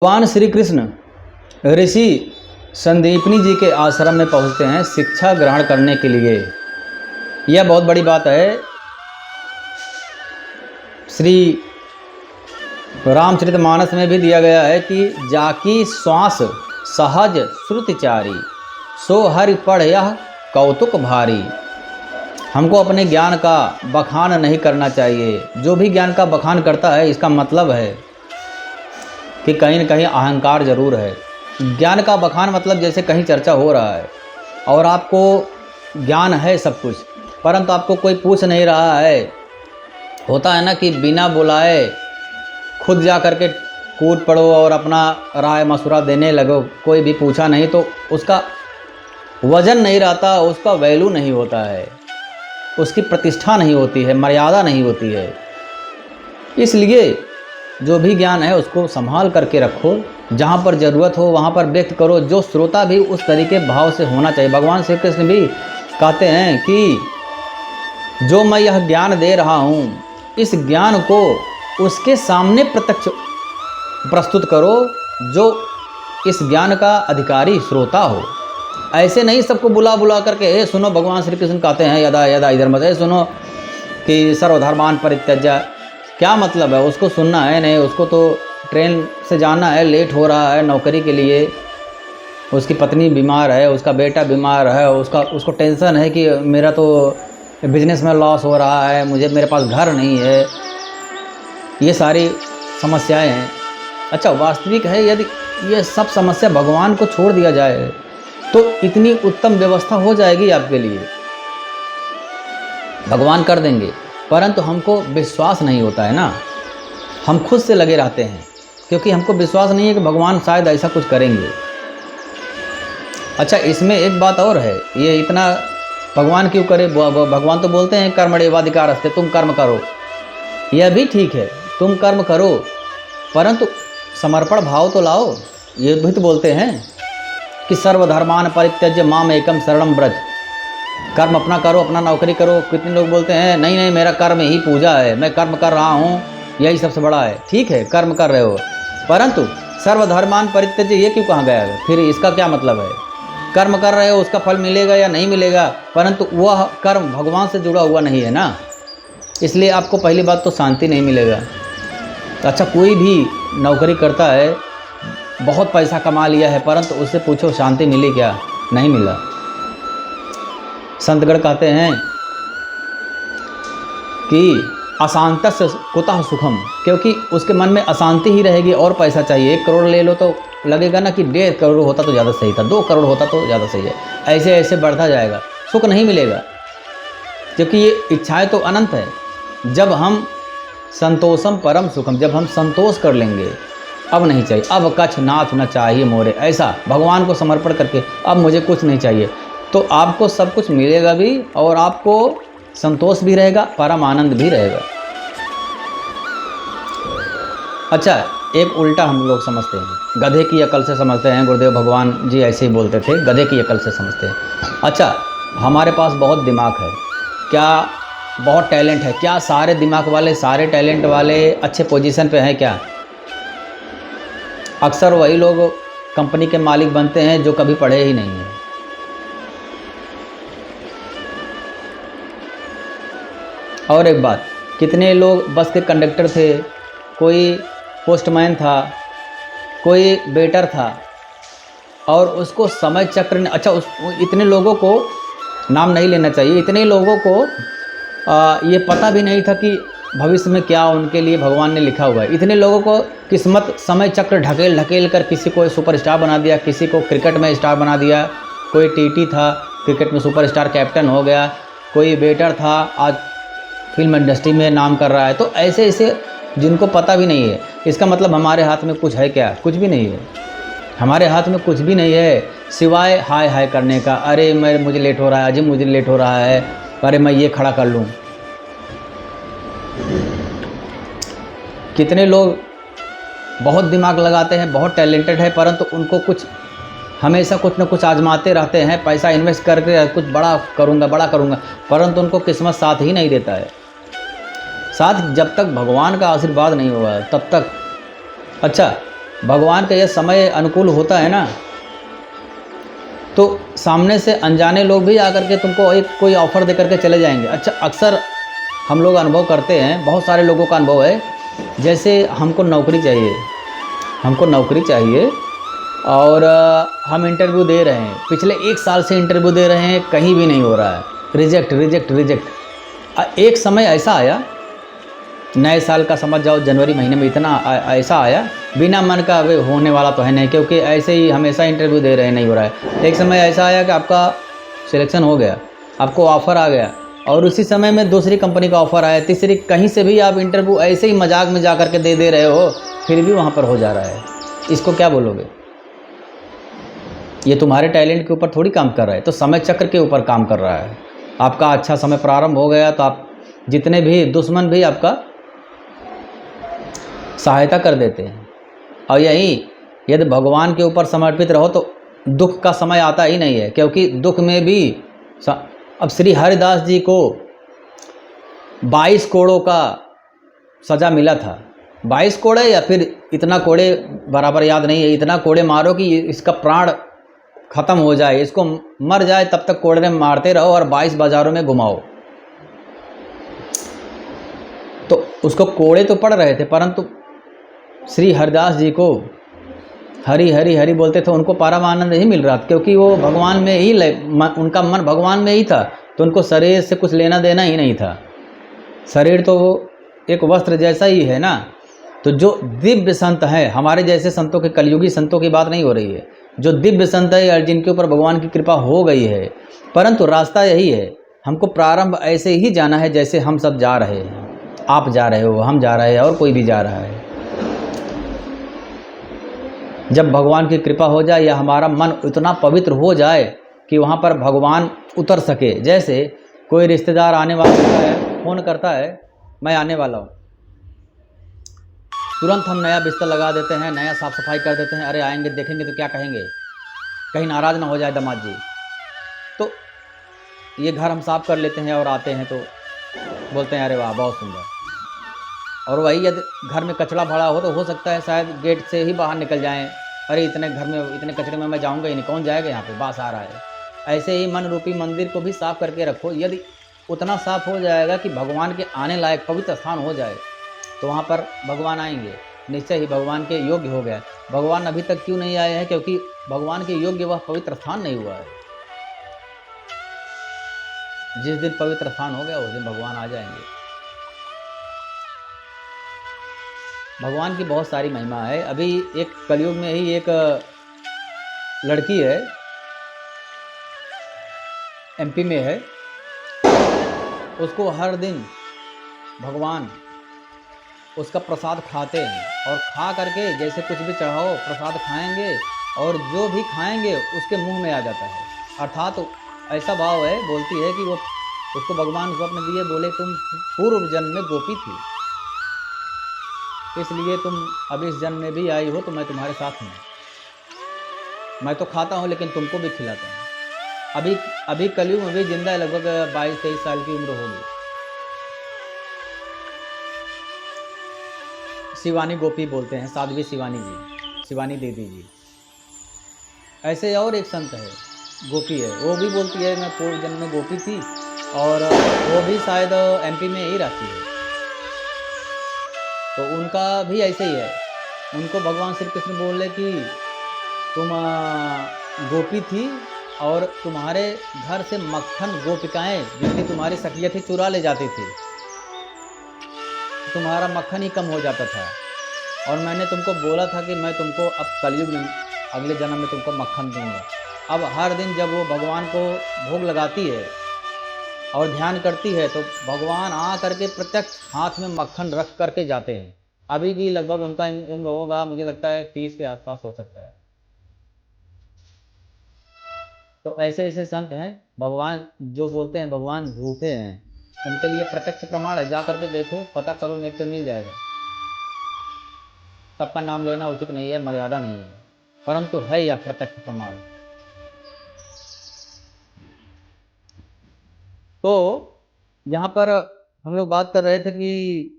भगवान श्री कृष्ण ऋषि संदीपनी जी के आश्रम में पहुंचते हैं शिक्षा ग्रहण करने के लिए। यह बहुत बड़ी बात है। श्री रामचरितमानस में भी दिया गया है कि जाकी श्वास सहज श्रुतिचारी, सो हरि पढ़ यह कौतुक भारी। हमको अपने ज्ञान का बखान नहीं करना चाहिए। जो भी ज्ञान का बखान करता है इसका मतलब है कि कहीं न कहीं अहंकार जरूर है। ज्ञान का बखान मतलब जैसे कहीं चर्चा हो रहा है और आपको ज्ञान है सब कुछ, परंतु आपको कोई पूछ नहीं रहा है। होता है ना कि बिना बुलाए खुद जा कर के कूद पड़ो और अपना राय मशुरा देने लगो, कोई भी पूछा नहीं तो उसका वजन नहीं रहता, उसका वैल्यू नहीं होता है, उसकी प्रतिष्ठा नहीं होती है, मर्यादा नहीं होती है। इसलिए जो भी ज्ञान है उसको संभाल करके रखो, जहाँ पर ज़रूरत हो वहाँ पर व्यक्त करो। जो श्रोता भी उस तरीके भाव से होना चाहिए। भगवान श्री कृष्ण भी कहते हैं कि जो मैं यह ज्ञान दे रहा हूँ, इस ज्ञान को उसके सामने प्रत्यक्ष प्रस्तुत करो जो इस ज्ञान का अधिकारी श्रोता हो। ऐसे नहीं सबको बुला बुला करके सुनो। भगवान श्री कृष्ण कहते हैं यदा यदा इधर मत सुनो कि सर्वधर्मान परित्यज्य। क्या मतलब है? उसको सुनना है नहीं, उसको तो ट्रेन से जाना है, लेट हो रहा है नौकरी के लिए, उसकी पत्नी बीमार है, उसका बेटा बीमार है, उसको टेंशन है कि मेरा तो बिजनेस में लॉस हो रहा है, मेरे पास घर नहीं है। ये सारी समस्याएं हैं। अच्छा, वास्तविक है यदि ये सब समस्या भगवान को छोड़ दिया जाए तो इतनी उत्तम व्यवस्था हो जाएगी आपके लिए, भगवान कर देंगे। परंतु हमको विश्वास नहीं होता है ना, हम खुद से लगे रहते हैं क्योंकि हमको विश्वास नहीं है कि भगवान शायद ऐसा कुछ करेंगे। अच्छा, इसमें एक बात और है, ये इतना भगवान क्यों करे? भगवान तो बोलते हैं कर्मण्येवाधिकारस्ते, तुम कर्म करो। यह भी ठीक है, तुम कर्म करो, परंतु समर्पण भाव तो लाओ। ये भी तो बोलते हैं कि सर्वधर्मान परित्यज्य माम एकम शरणम व्रज। कर्म अपना करो, अपना नौकरी करो। कितने लोग बोलते हैं नहीं नहीं मेरा कर्म ही पूजा है, मैं कर्म कर रहा हूँ, यही सबसे बड़ा है। ठीक है, कर्म कर रहे हो, परंतु सर्वधर्मान परित्यज्य ये क्यों कहा गया है? फिर इसका क्या मतलब है? कर्म कर रहे हो, उसका फल मिलेगा या नहीं मिलेगा, परंतु वह कर्म भगवान से जुड़ा हुआ नहीं है ना, इसलिए आपको पहली बात तो शांति नहीं मिलेगा। अच्छा, कोई भी नौकरी करता है, बहुत पैसा कमा लिया है, परंतु उससे पूछो शांति मिली क्या? नहीं मिला। संतगण कहते हैं कि अशांतस्य कुतः सुखम, क्योंकि उसके मन में अशांति ही रहेगी और पैसा चाहिए। 1 करोड़ ले लो तो लगेगा ना कि 1.5 करोड़ होता तो ज़्यादा सही था, 2 करोड़ होता तो ज़्यादा सही है। ऐसे ऐसे बढ़ता जाएगा, सुख नहीं मिलेगा, क्योंकि ये इच्छाएं तो अनंत है। जब हम संतोषम परम सुखम, जब हम संतोष कर लेंगे, अब नहीं चाहिए, अब कछ नाथ न चाहिए मोरे, ऐसा भगवान को समर्पण करके अब मुझे कुछ नहीं चाहिए, तो आपको सब कुछ मिलेगा भी और आपको संतोष भी रहेगा, परम आनंद भी रहेगा। अच्छा, एक उल्टा हम लोग समझते हैं, गधे की अकल से समझते हैं। गुरुदेव भगवान जी ऐसे ही बोलते थे, गधे की अकल से समझते हैं। अच्छा, हमारे पास बहुत दिमाग है क्या? बहुत टैलेंट है क्या? सारे दिमाग वाले, सारे टैलेंट वाले अच्छे पोजीशन पे हैं क्या? अक्सर वही लोग कंपनी के मालिक बनते हैं जो कभी पढ़े ही नहीं हैं। और एक बात, कितने लोग बस के कंडक्टर थे, कोई पोस्टमैन था, कोई वेटर था, और उसको समय चक्र ने, अच्छा इतने लोगों को नाम नहीं लेना चाहिए, इतने लोगों को ये पता भी नहीं था कि भविष्य में क्या उनके लिए भगवान ने लिखा हुआ है। इतने लोगों को किस्मत समय चक्र ढकेल ढकेल कर किसी को सुपरस्टार बना दिया, किसी को क्रिकेट में स्टार बना दिया। कोई टीटी था, क्रिकेट में सुपरस्टार कैप्टन हो गया, कोई वेटर था, आज फिल्म इंडस्ट्री में नाम कर रहा है। तो ऐसे ऐसे जिनको पता भी नहीं है। इसका मतलब हमारे हाथ में कुछ है क्या? कुछ भी नहीं है। हमारे हाथ में कुछ भी नहीं है सिवाय हाय हाय करने का। अरे मुझे लेट हो रहा है, अजय मुझे लेट हो रहा है, अरे मैं ये खड़ा कर लूँ। कितने लोग बहुत दिमाग लगाते हैं, बहुत टैलेंटेड है, परंतु उनको कुछ हमेशा कुछ न कुछ आजमाते रहते हैं, पैसा इन्वेस्ट करके कुछ बड़ा करूँगा, परंतु उनको किस्मत साथ ही नहीं देता है। साथ जब तक भगवान का आशीर्वाद नहीं होगा तब तक। अच्छा, भगवान का यह समय अनुकूल होता है ना, तो सामने से अनजाने लोग भी आकर के तुमको एक कोई ऑफ़र दे करके चले जाएंगे। अच्छा, अक्सर हम लोग अनुभव करते हैं, बहुत सारे लोगों का अनुभव है, जैसे हमको नौकरी चाहिए, हमको नौकरी चाहिए और हम इंटरव्यू दे रहे हैं, पिछले 1 साल से इंटरव्यू दे रहे हैं, कहीं भी नहीं हो रहा है, रिजेक्ट रिजेक्ट रिजेक्ट। एक समय ऐसा आया, नए साल का समझ जाओ जनवरी महीने में इतना ऐसा आया, बिना मन का वे होने वाला तो है नहीं, क्योंकि ऐसे ही हमेशा इंटरव्यू दे रहे हैं, नहीं हो रहा है। एक समय ऐसा आया कि आपका सिलेक्शन हो गया, आपको ऑफ़र आ गया, और उसी समय में दूसरी कंपनी का ऑफ़र आया, तीसरी, कहीं से भी आप इंटरव्यू ऐसे ही मजाक में जा करके दे रहे हो, फिर भी वहाँ पर हो जा रहा है। इसको क्या बोलोगे? ये तुम्हारे टैलेंट के ऊपर थोड़ी काम कर रहा है, तो समय चक्र के ऊपर काम कर रहा है। आपका अच्छा समय प्रारंभ हो गया तो आप जितने भी दुश्मन भी आपका सहायता कर देते हैं। और यही यदि भगवान के ऊपर समर्पित रहो तो दुख का समय आता ही नहीं है, क्योंकि दुख में भी अब श्री हरिदास जी को 22 कोड़ों का सज़ा मिला था। 22 कोड़े या फिर इतना कोड़े बराबर याद नहीं है, इतना कोड़े मारो कि इसका प्राण ख़त्म हो जाए, इसको मर जाए, तब तक कोड़े मारते रहो और 22 बाज़ारों में घुमाओ। तो उसको कोड़े तो पड़ रहे थे, परंतु श्री हरिदास जी को हरि हरि हरि बोलते थे, उनको परम आनंद ही मिल रहा था, क्योंकि वो भगवान में ही उनका मन भगवान में ही था, तो उनको शरीर से कुछ लेना देना ही नहीं था। शरीर तो वो एक वस्त्र जैसा ही है ना। तो जो दिव्य संत हैं, हमारे जैसे संतों के, कलयुगी संतों की बात नहीं हो रही है, जो दिव्य संत है जिनके ऊपर भगवान की कृपा हो गई है, परंतु रास्ता यही है, हमको प्रारंभ ऐसे ही जाना है जैसे हम सब जा रहे हैं। आप जा रहे हो, हम जा रहे हैं, और कोई भी जा रहा है। जब भगवान की कृपा हो जाए या हमारा मन इतना पवित्र हो जाए कि वहाँ पर भगवान उतर सके, जैसे कोई रिश्तेदार आने वाला होता है, फ़ोन करता है, मैं आने वाला हूँ, तुरंत हम नया बिस्तर लगा देते हैं, नया साफ़ सफाई कर देते हैं, अरे आएंगे देखेंगे तो क्या कहेंगे, कहीं नाराज़ ना हो जाए दामाद जी। तो ये घर हम साफ़ कर लेते हैं और आते हैं तो बोलते हैं अरे वाह बहुत सुंदर। और वही यदि घर में कचरा भरा हो तो हो सकता है शायद गेट से ही बाहर निकल जाएं, अरे इतने घर में इतने कचरे में मैं जाऊंगा ही नहीं, कौन जाएगा यहाँ पे, बास आ रहा है। ऐसे ही मन रूपी मंदिर को भी साफ़ करके रखो, यदि उतना साफ़ हो जाएगा कि भगवान के आने लायक पवित्र स्थान हो जाए, तो वहाँ पर भगवान आएंगे, निश्चय ही भगवान के योग्य हो गया। भगवान अभी तक क्यों नहीं आए हैं? क्योंकि भगवान के योग्य वह पवित्र स्थान नहीं हुआ है। जिस दिन पवित्र स्थान हो गया उस दिन भगवान आ जाएंगे। भगवान की बहुत सारी महिमा है। अभी एक कलयुग में ही एक लड़की है, एमपी में है, उसको हर दिन भगवान उसका प्रसाद खाते हैं, और खा करके जैसे कुछ भी चढ़ाओ प्रसाद खाएंगे, और जो भी खाएंगे उसके मुंह में आ जाता है। अर्थात तो ऐसा भाव है, बोलती है कि वो उसको भगवान स्वप्न दिए, बोले तुम पूर्व जन्म में गोपी थी, इसलिए तुम अब इस जन्म में भी आई हो तो मैं तुम्हारे साथ हूँ। मैं तो खाता हूँ लेकिन तुमको भी खिलाता हूँ। अभी कलयुग में भी जिंदा है, लगभग 22-23 साल की उम्र होगी। शिवानी गोपी बोलते हैं, साध्वी शिवानी जी, शिवानी देवी जी। ऐसे और एक संत है, गोपी है, वो भी बोलती है मैं पूर्व जन्म में गोपी थी, और वो भी शायद एमपी में ही रहती है। तो उनका भी ऐसे ही है, उनको भगवान श्री कृष्ण बोले कि तुम गोपी थी, और तुम्हारे घर से मक्खन गोपिकाएं जितनी तुम्हारी सखियाँ थी चुरा ले जाती थी, तुम्हारा मक्खन ही कम हो जाता था, और मैंने तुमको बोला था कि मैं तुमको अब कलयुग में अगले जन्म में तुमको मक्खन दूंगा। अब हर दिन जब वो भगवान को भोग लगाती है और ध्यान करती है, तो भगवान आ करके प्रत्यक्ष हाथ में मक्खन रख करके जाते हैं। अभी भी लगभग उनका उम्र होगा, मुझे लगता है 30 के आसपास हो सकता है। तो ऐसे ऐसे संत हैं, भगवान जो बोलते हैं भगवान झूठे हैं, उनके लिए प्रत्यक्ष प्रमाण है, जा करके देखो, पता करो, नहीं तो मिल जाएगा। सबका नाम लेना उचित नहीं है, मर्यादा नहीं है, परंतु है यह प्रत्यक्ष प्रमाण। तो यहाँ पर हम लोग बात कर रहे थे कि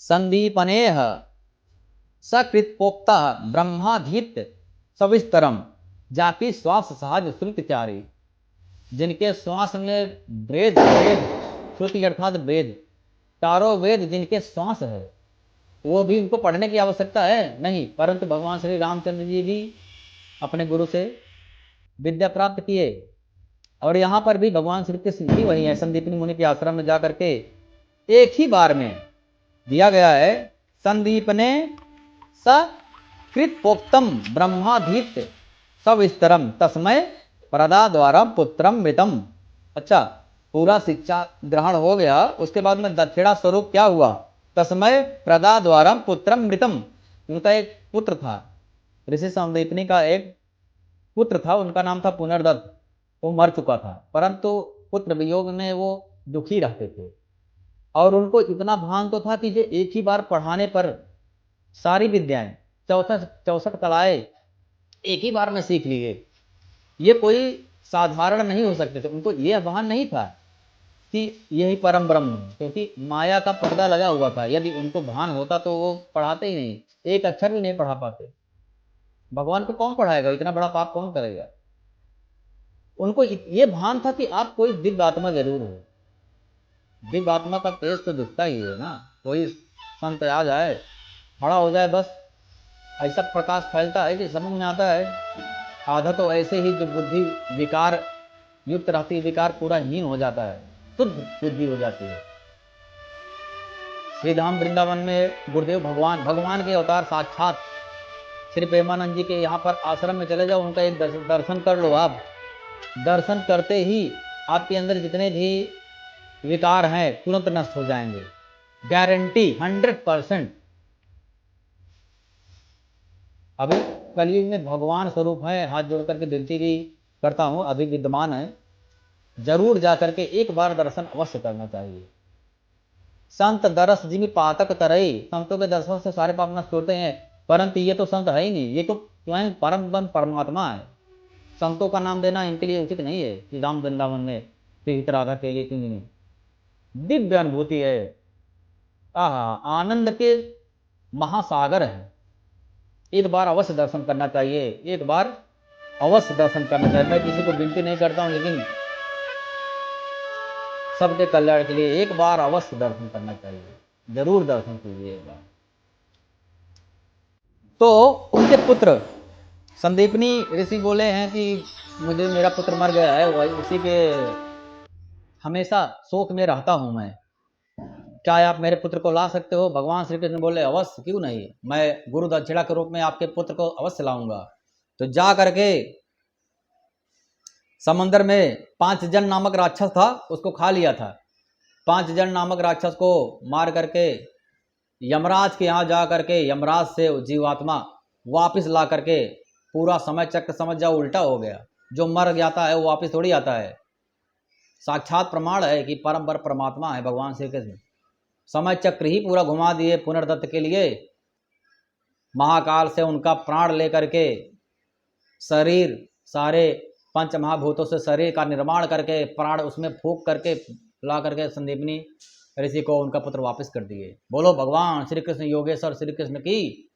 संदीपनेह सकृतपोक्ता ब्रह्माधीत सविस्तरम जाकी श्वास सहज श्रुतिचारी। जिनके श्वास में वेद वेद श्रुति अर्थात वेद, चारों वेद जिनके श्वास है, वो भी उनको पढ़ने की आवश्यकता है नहीं, परंतु भगवान श्री रामचंद्र जी भी अपने गुरु से विद्या प्राप्त किए। और यहाँ पर भी भगवान श्री कृष्ण भी वही है, संदीपनी मुनि के आश्रम में जा करके एक ही बार में दिया गया है, संदीपने सकृतपोक्तम ब्रह्माधीत सविस्तरम तस्मय प्रदा द्वारा पुत्रम मृतम। अच्छा, पूरा शिक्षा ग्रहण हो गया, उसके बाद में दक्षिणा स्वरूप क्या हुआ, तस्मय प्रदा द्वारा पुत्रम मृतम। उनका एक पुत्र था, ऋषि संदीपनी का एक पुत्र था, उनका नाम था पुनर्दत्त। वो मर चुका था, परंतु पुत्र वियोग में वो दुखी रहते थे और उनको इतना भान तो था कि जो एक ही बार पढ़ाने पर सारी विद्याएं 64 कलाएं एक ही बार में सीख लिए, ये कोई साधारण नहीं हो सकते थे। उनको ये भान नहीं था कि यही परम ब्रह्म है, क्योंकि माया का पर्दा लगा हुआ था। यदि उनको भान होता तो वो पढ़ाते ही नहीं, एक अक्षर भी नहीं पढ़ा पाते। भगवान को कौन पढ़ाएगा, इतना बड़ा पाप कौन करेगा। उनको ये भान था कि आप कोई दिव्य आत्मा जरूर हो। दिव्य आत्मा का तेज तो दिखता ही है ना, कोई संत आ जाए खड़ा हो जाए, बस ऐसा प्रकाश फैलता है कि समझ में आता है। आधा तो ऐसे ही जो बुद्धि विकार युक्त रहती है, विकार पूरा हीन हो जाता है, शुद्ध बुद्धि हो जाती है। श्री धाम वृंदावन में गुरुदेव भगवान के अवतार साक्षात श्री प्रेमानंद जी के यहाँ पर आश्रम में चले जाओ, उनका एक दर्शन कर लो। आप दर्शन करते ही आपके अंदर जितने भी विकार हैं तुरंत नष्ट हो जाएंगे, गारंटी 100%। अभी कलयुग में भगवान स्वरूप है, हाथ जोड़ करके विनती भी करता हूँ, अभी विद्यमान है, जरूर जा करके एक बार दर्शन अवश्य करना चाहिए। संत दरस जिमी पातक तरई, संतों के दर्शन से सारे पाप नष्ट होते हैं, परंतु ये तो संत है ही नहीं, ये तो स्वयं परम परमात्मा है। संतों का नाम देना इनके लिए उचित नहीं है कि राम वृंदावन में श्री राधा के लिए क्यों नहीं। दिव्य अनुभूति है, आनंद के महासागर है। एक बार अवश्य दर्शन करना चाहिए, एक बार अवश्य दर्शन करना चाहिए। मैं किसी को विनती नहीं करता हूं, लेकिन सबके कल्याण के लिए एक बार अवश्य दर्शन करना चाहिए, जरूर दर्शन कीजिए एक बार। तो उनके पुत्र संदीपनी ऋषि बोले हैं कि मुझे मेरा पुत्र मर गया है, वही उसी के हमेशा शोक में रहता हूं मैं, क्या आप मेरे पुत्र को ला सकते हो। भगवान श्री कृष्ण बोले अवश्य, क्यों नहीं, मैं गुरु दक्षिणा के रूप में आपके पुत्र को अवश्य लाऊंगा। तो जा करके समंदर में 5 जन नामक राक्षस था, उसको खा लिया था। 5 जन नामक राक्षस को मार करके यमराज के यहाँ जा करके यमराज से जीवात्मा वापिस ला करके पूरा समय चक्र समझ जाओ उल्टा हो गया। जो मर जाता है वो वापिस थोड़ी आता है। साक्षात प्रमाण है कि परम परमात्मा है भगवान श्री कृष्ण। समय चक्र ही पूरा घुमा दिए पुनर्दत्त के लिए। महाकाल से उनका प्राण लेकर के शरीर सारे 5 महाभूतों से शरीर का निर्माण करके प्राण उसमें फूंक करके ला करके संदीपनी ऋषि को उनका पुत्र वापस कर दिए। बोलो भगवान श्री कृष्ण योगेश्वर श्री कृष्ण की